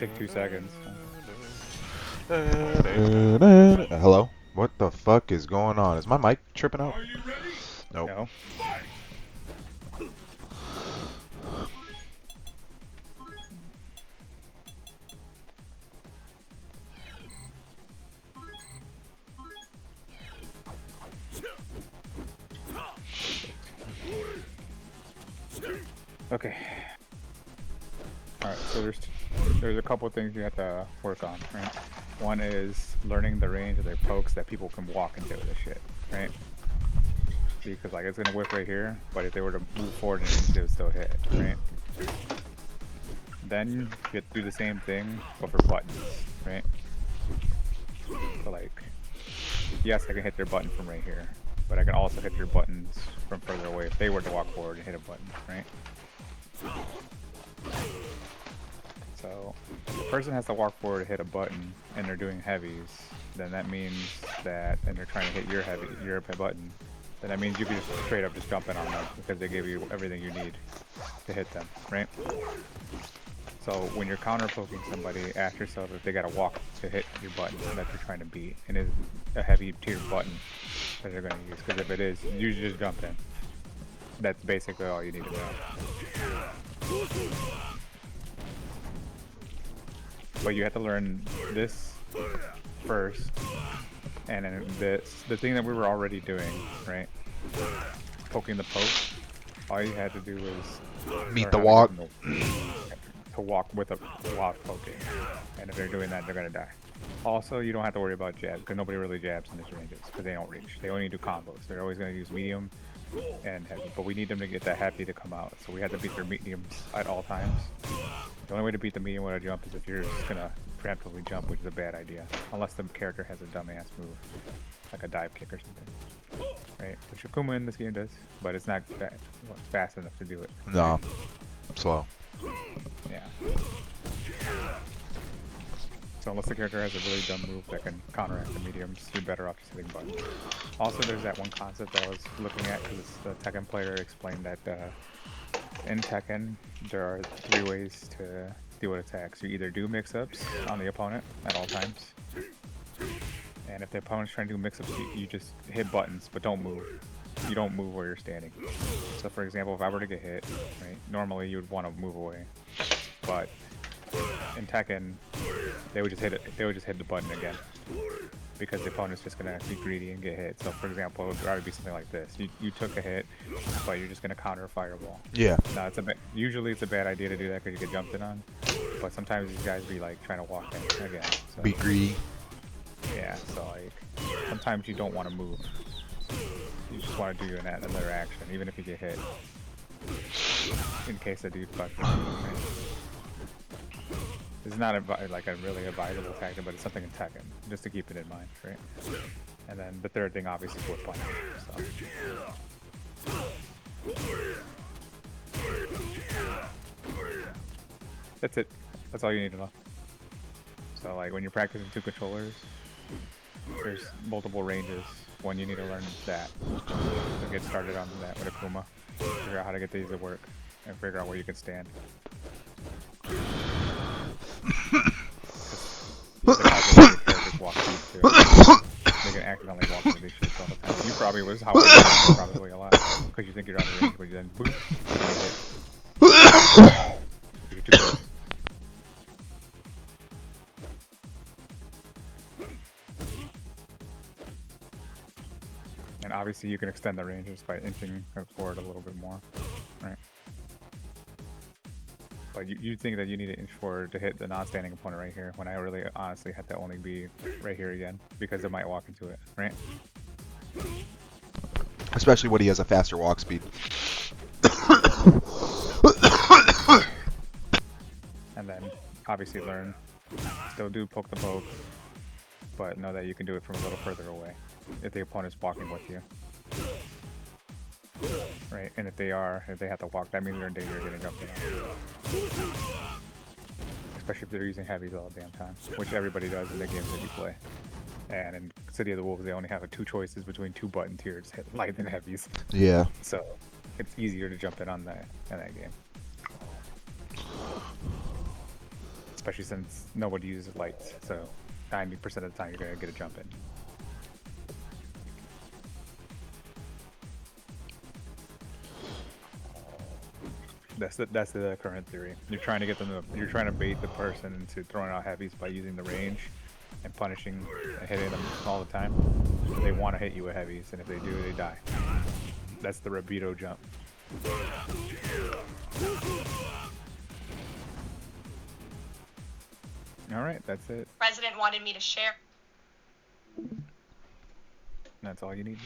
take 2 seconds. Hello? What the fuck is going on? Is my mic tripping out? Nope. No. Okay. Alright, so there's a couple of things you have to work on, right? One is learning the range of their pokes that people can walk into this shit, right? Because like it's gonna whip right here, but if they were to move forward and it would still hit, right? Then you get to do the same thing, but for buttons, right? So like, yes, I can hit their button from right here, but I can also hit their buttons from further away if they were to walk forward and hit a button, right? So if the person has to walk forward to hit a button and they're doing heavies, then that means that, and they're trying to hit your button, then that means you can just straight up just jump in on them because they give you everything you need to hit them, right? So when you're counter poking somebody, ask yourself if they gotta walk to hit your button that you're trying to beat, and is a heavy tier button that they're gonna use. Because if it is, you just jump in. That's basically all you need to know. But you have to learn this first, and then the thing that we were already doing, right? Poking the poke. All you had to do was Meet the walk. To walk with a while poking, and if they're doing that, they're gonna die. Also, you don't have to worry about jabs because nobody really jabs in this ranges because they don't reach. They only do combos. They're always gonna use medium and heavy, but we need them to get that heavy to come out. So we have to beat their mediums at all times. The only way to beat the medium with a jump is if you're just gonna preemptively jump, which is a bad idea, unless the character has a dumbass move, like a dive kick or something. Right? Which Akuma in this game does, but it's not fast enough to do it. No, slow. Yeah. So unless the character has a really dumb move that can counteract the mediums, you're better off just hitting buttons. Also, there's that one concept I was looking at because the Tekken player explained that in Tekken, there are 3 ways to deal with attacks. You either do mix-ups on the opponent at all times, and if the opponent's trying to do mix-ups, you just hit buttons, but don't move. You don't move where you're standing. So for example, if I were to get hit, right, normally you would want to move away, but in Tekken, they would just hit it. They would just hit the button again because the opponent's just gonna be greedy and get hit. So for example, it would rather be something like this: you took a hit, but you're just gonna counter a fireball. Yeah. Now usually it's a bad idea to do that because you get jumped in on, but sometimes these guys be like trying to walk in again. So, Be greedy. yeah. So like sometimes you don't want to move. You just want to do another action, even if you get hit. In case the dude fucks you. Right? It's not like a really advisable tactic, but it's something in Tekken, just to keep it in mind, right? And then the third thing, obviously, is whip punch. So. That's it. That's all you need to know. So, like, when you're practicing 2 controllers, there's multiple ranges. One, you need to learn that. So get started on that with Akuma. Figure out how to get these to work, and figure out where you can stand. They can accidentally walk through these shits all the time. You probably was how I did probably a lot. Because you think you're out of range, but you then boop, and you hit. You're too close. And obviously you can extend the ranges by inching forward a little bit more, right? But you think that you need to inch forward to hit the non-standing opponent right here, when I really honestly have to only be right here again, because it might walk into it, right? Especially when he has a faster walk speed. And then obviously learn, still do poke the poke, but know that you can do it from a little further away if the opponent's walking with you. Right, and if they have to walk, that means they're in danger of getting jumped in. Especially if they're using heavies all the damn time, which everybody does in the games that you play. And in City of the Wolves, they only have 2 choices between 2 button tiers, light and heavies. Yeah. So it's easier to jump in on that game. especially since nobody uses lights. So 90% of the time you're gonna get a jump in. That's the current theory. You're trying to get them to, you're trying to bait the person into throwing out heavies by using the range and punishing and hitting them all the time. They want to hit you with heavies, and if they do, they die. That's the Rabito jump. All right, that's it. President wanted me to share. That's all you need.